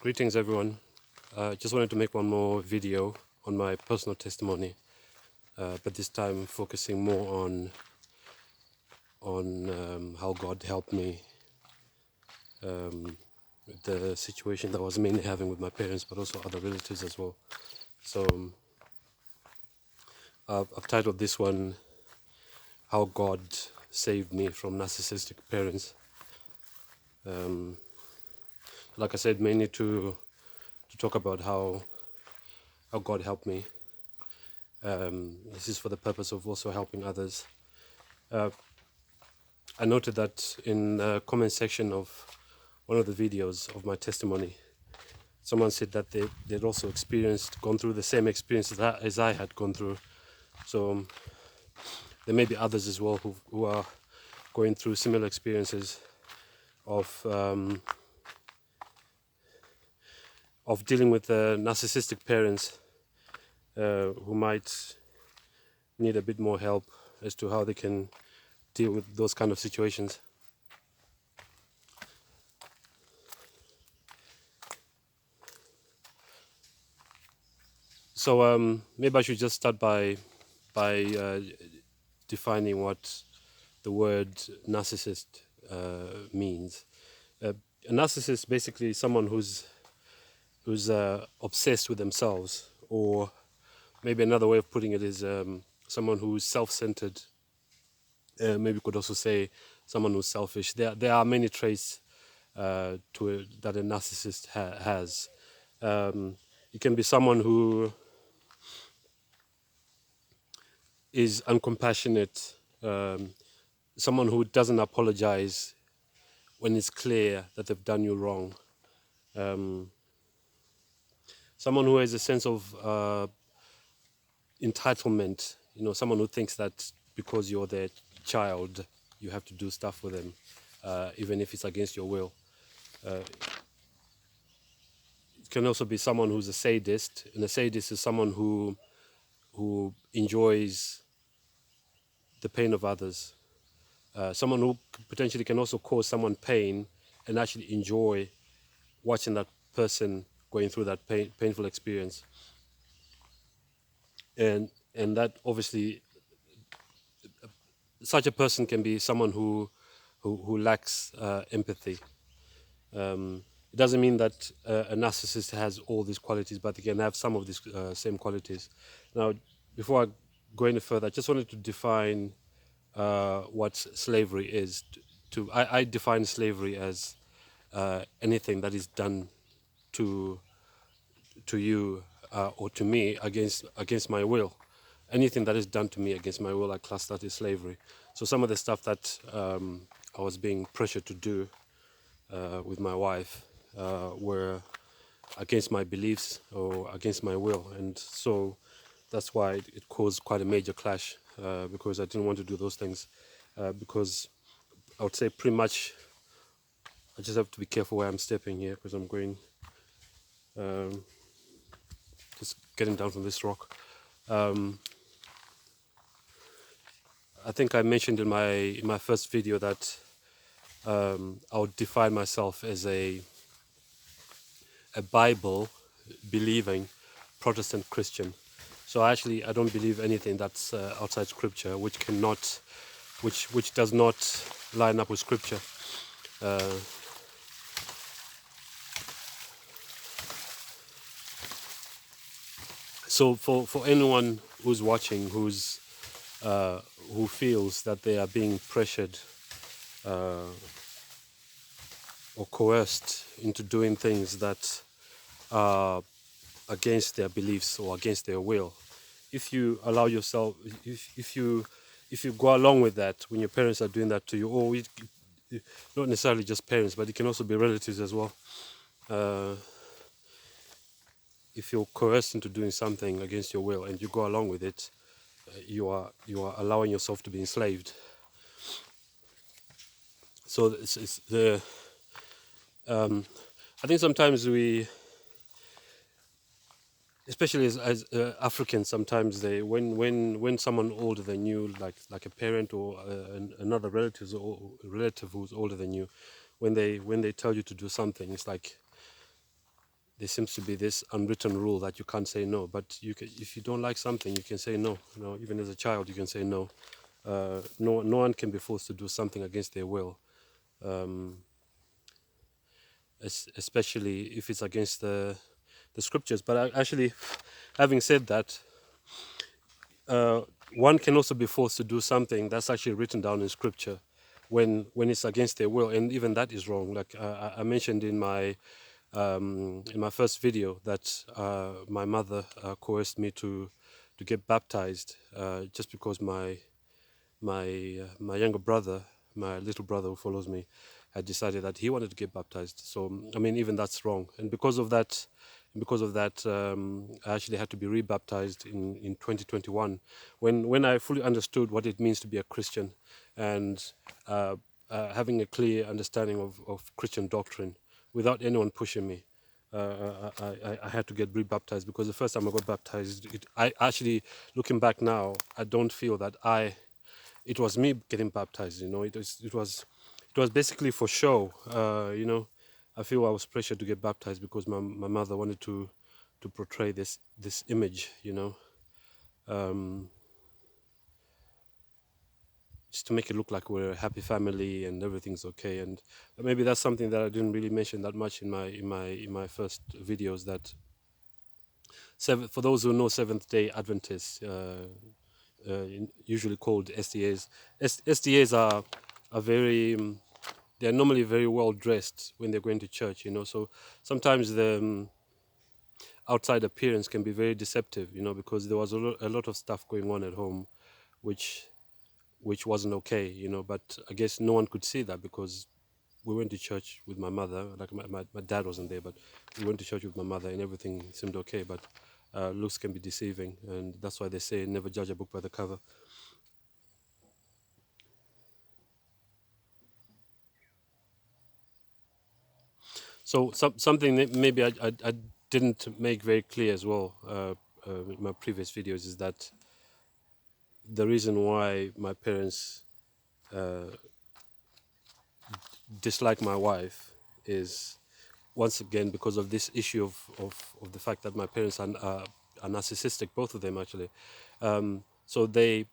Greetings everyone. Just wanted to make one more video on my personal testimony, but this time focusing more on how God helped me with the situation that I was mainly having with my parents, but also other relatives as well. So I've titled this one "How God Saved Me from Narcissistic Parents." Like I said, mainly to talk about how God helped me. This is for the purpose of also helping others. I noted that in the comment section of one of the videos of my testimony, someone said that they'd also gone through the same experience as I had gone through. So there may be others as well who are going through similar experiences of dealing with narcissistic parents who might need a bit more help as to how they can deal with those kind of situations. So maybe I should just start by defining what the word narcissist means. A narcissist basically is someone who's obsessed with themselves, or maybe another way of putting it is someone who's self-centered. Maybe you could also say someone who's selfish. There are many traits that a narcissist has. It can be someone who is uncompassionate, someone who doesn't apologize when it's clear that they've done you wrong, someone who has a sense of entitlement, someone who thinks that because you're their child, you have to do stuff for them, even if it's against your will. It can also be someone who's a sadist, and a sadist is someone who enjoys the pain of others. Someone who potentially can also cause someone pain and actually enjoy watching that person going through that painful experience. And that obviously, such a person can be someone who lacks empathy. It doesn't mean that a narcissist has all these qualities, but they can have some of these same qualities. Now, before I go any further, I just wanted to define what slavery is. I define slavery as anything that is done to you or to me against my will. Anything that is done to me against my will, I class that as slavery. So some of the stuff that I was being pressured to do with my wife were against my beliefs or against my will, and so that's why it caused quite a major clash, because I didn't want to do those things, because I would say pretty much I just have to be careful where I'm stepping here, because I'm going just getting down from this rock. I think I mentioned in my first video that I would define myself as a Bible believing Protestant Christian. So I don't believe anything that's outside Scripture, which does not line up with Scripture. So for anyone who's watching, who feels that they are being pressured or coerced into doing things that are against their beliefs or against their will, if you allow yourself, if you go along with that when your parents are doing that to you, or not necessarily just parents, but it can also be relatives as well. If you're coerced into doing something against your will and you go along with it, you are allowing yourself to be enslaved. So I think sometimes we, especially as Africans, sometimes when someone older than you, like a parent or another relative who's older than you, when they tell you to do something, it's like there seems to be this unwritten rule that you can't say no. But you can, if you don't like something, you can say no. You know, even as a child, you can say no. No one can be forced to do something against their will, especially if it's against the scriptures. But actually, having said that, one can also be forced to do something that's actually written down in scripture when it's against their will, and even that is wrong. Like I mentioned in my first video that my mother coerced me to get baptized just because my younger brother, my little brother who follows me, had decided that he wanted to get baptized. So I mean, even that's wrong. And because of that, I actually had to be rebaptized in 2021, when I fully understood what it means to be a Christian, and having a clear understanding of Christian doctrine, without anyone pushing me. I had to get rebaptized because the first time I got baptized, I actually, looking back now, I don't feel that it was me getting baptized. You know, it was basically for show. You know, I feel I was pressured to get baptized because my mother wanted to portray this image. You know, just to make it look like we're a happy family and everything's okay. And maybe that's something that I didn't really mention that much in my first videos. That for those who know Seventh Day Adventists, usually called SDAs. SDAs are very they're normally very well dressed when they're going to church, you know. So sometimes the outside appearance can be very deceptive, you know, because there was a lot of stuff going on at home, which wasn't okay, you know. But I guess no one could see that because we went to church with my mother. Like my dad wasn't there, but we went to church with my mother, and everything seemed okay. But looks can be deceiving, and that's why they say never judge a book by the cover. So something that maybe I didn't make very clear as well in my previous videos is that the reason why my parents dislike my wife is once again because of this issue of the fact that my parents are narcissistic, both of them actually. So they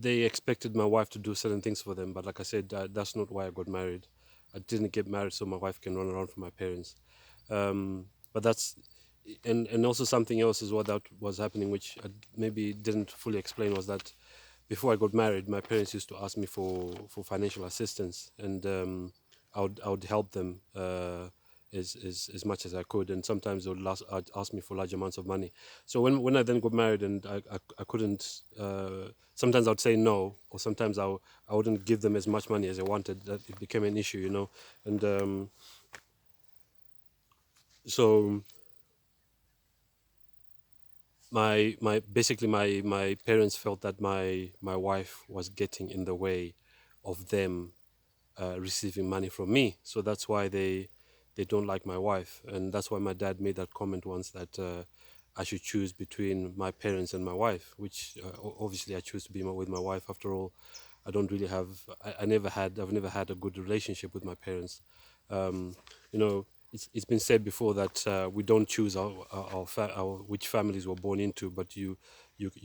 expected my wife to do certain things for them, but like I said, that's not why I got married. I didn't get married so my wife can run around for my parents. But that's and also something else is what that was happening, which I maybe didn't fully explain, was that before I got married, my parents used to ask me for financial assistance, and I would help them as much as I could, and sometimes they would ask me for large amounts of money. So when I then got married and I couldn't, sometimes I would say no, or sometimes I wouldn't give them as much money as I wanted. That it became an issue, you know, and so my parents felt that my wife was getting in the way of them receiving money from me. So that's why they don't like my wife, and that's why my dad made that comment once that I should choose between my parents and my wife, which obviously I choose to be with my wife. After all, I don't really have I've never had a good relationship with my parents. You know, it's been said before that we don't choose our which families we're born into, but you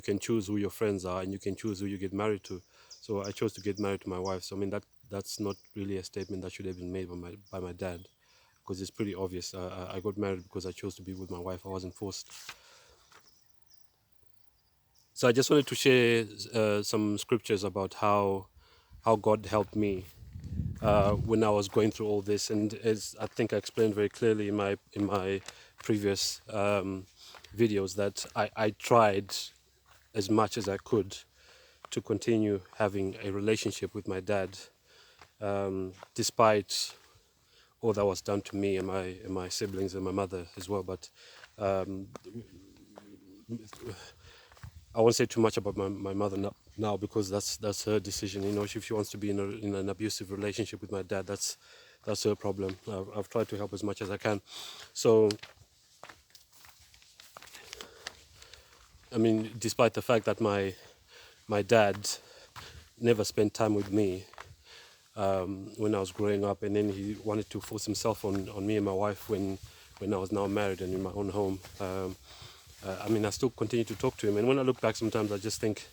can choose who your friends are, and you can choose who you get married to. So I chose to get married to my wife. So I mean that's not really a statement that should have been made by my dad, because it's pretty obvious. I got married because I chose to be with my wife. I wasn't forced. So I just wanted to share some scriptures about how God helped me when I was going through all this, and as I think I explained very clearly in my previous videos, that I tried as much as I could to continue having a relationship with my dad, despite all that was done to me and my siblings and my mother as well. But I won't say too much about my mother now, because that's her decision. You know, if she wants to be in an abusive relationship with my dad, that's her problem. I've tried to help as much as I can. So, I mean, despite the fact that my dad never spent time with me, when I was growing up, and then he wanted to force himself on me and my wife when I was now married and in my own home. I mean, I still continue to talk to him, and when I look back, sometimes I just think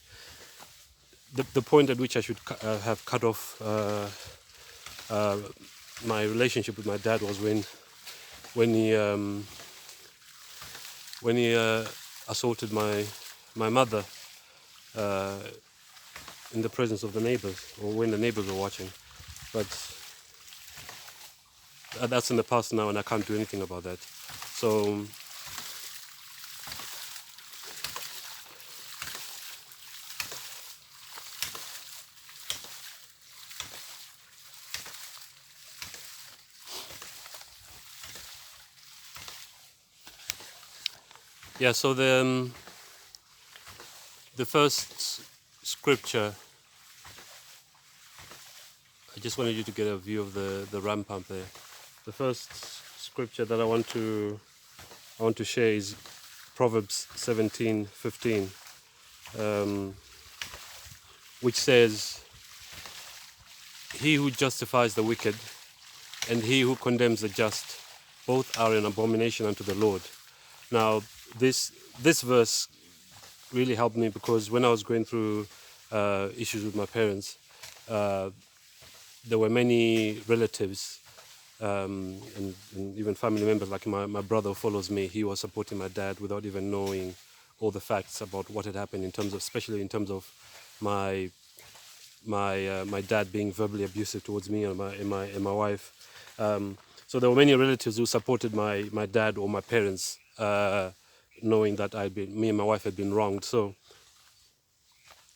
the point at which I should have cut off my relationship with my dad was when he assaulted my mother in the presence of the neighbors, or when the neighbors were watching. But that's in the past now, and I can't do anything about that. So yeah, so the first scripture, I just wanted you to get a view of the ram pump there. The first scripture that I want to share is Proverbs 17:15, which says, "He who justifies the wicked and he who condemns the just, both are an abomination unto the Lord." Now, this verse really helped me, because when I was going through issues with my parents, there were many relatives and even family members, like my brother who follows me. He was supporting my dad without even knowing all the facts about what had happened, in terms of, especially in terms of my dad being verbally abusive towards me and my wife. So there were many relatives who supported my dad or my parents, knowing that me and my wife had been wronged. So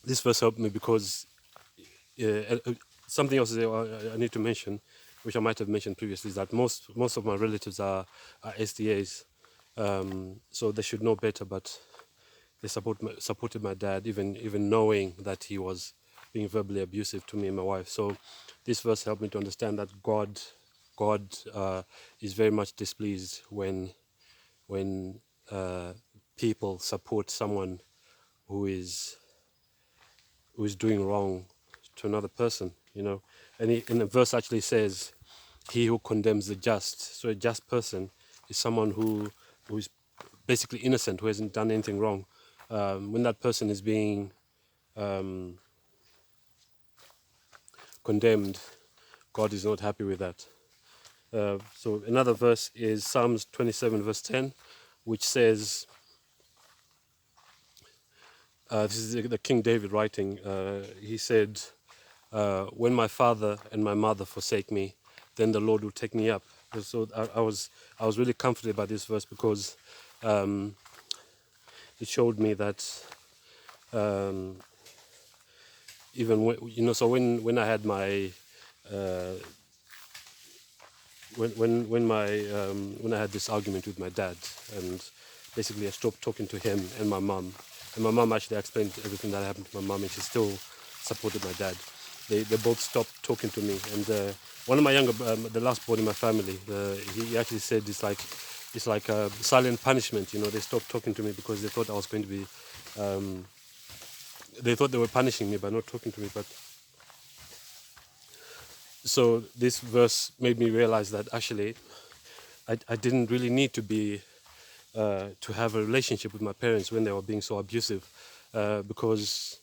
this verse helped me, because something else I need to mention, which I might have mentioned previously, is that most of my relatives are SDAs, so they should know better, but they supported my dad, even knowing that he was being verbally abusive to me and my wife. So this verse helped me to understand that God is very much displeased when people support someone who is doing wrong to another person, you know. And the verse actually says, "He who condemns the just." So a just person is someone who is basically innocent, who hasn't done anything wrong. When that person is being condemned, God is not happy with that. So another verse is Psalms 27 verse 10, which says, this is the King David writing, he said, "When my father and my mother forsake me, then the Lord will take me up." So I was really comforted by this verse, because it showed me that even so when I had my when I had this argument with my dad, and basically I stopped talking to him and my mum. And my mum actually explained everything that happened to my mum, and she still supported my dad. They both stopped talking to me. And one of my younger, the last born in my family, he actually said it's like a silent punishment. You know, they stopped talking to me because they thought I was going to be. They thought they were punishing me by not talking to me, but. So this verse made me realize that actually I didn't really need to be to have a relationship with my parents when they were being so abusive, because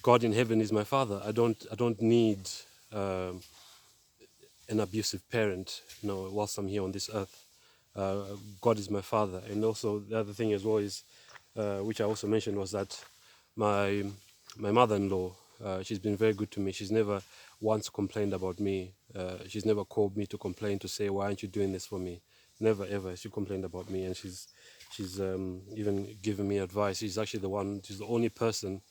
God in heaven is my father. I don't need an abusive parent, you know, whilst I'm here on this earth. God is my father. And also the other thing as well is, which I also mentioned, was that my mother-in-law, she's been very good to me. She's never once complained about me. She's never called me to complain, to say, "Why aren't you doing this for me?" Never ever. She complained about me, and she's even given me advice. She's actually she's the only person,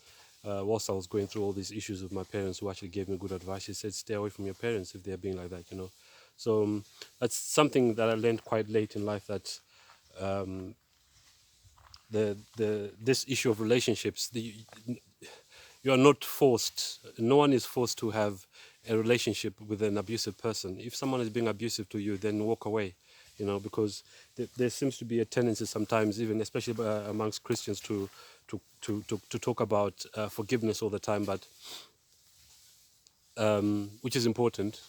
whilst I was going through all these issues with my parents, who actually gave me good advice. She said, "Stay away from your parents if they're being like that," you know. So that's something that I learned quite late in life, that this issue of relationships, you are not forced. No one is forced to have a relationship with an abusive person. If someone is being abusive to you, then walk away, you know, because there seems to be a tendency sometimes, even especially amongst Christians, to talk about forgiveness all the time. But which is important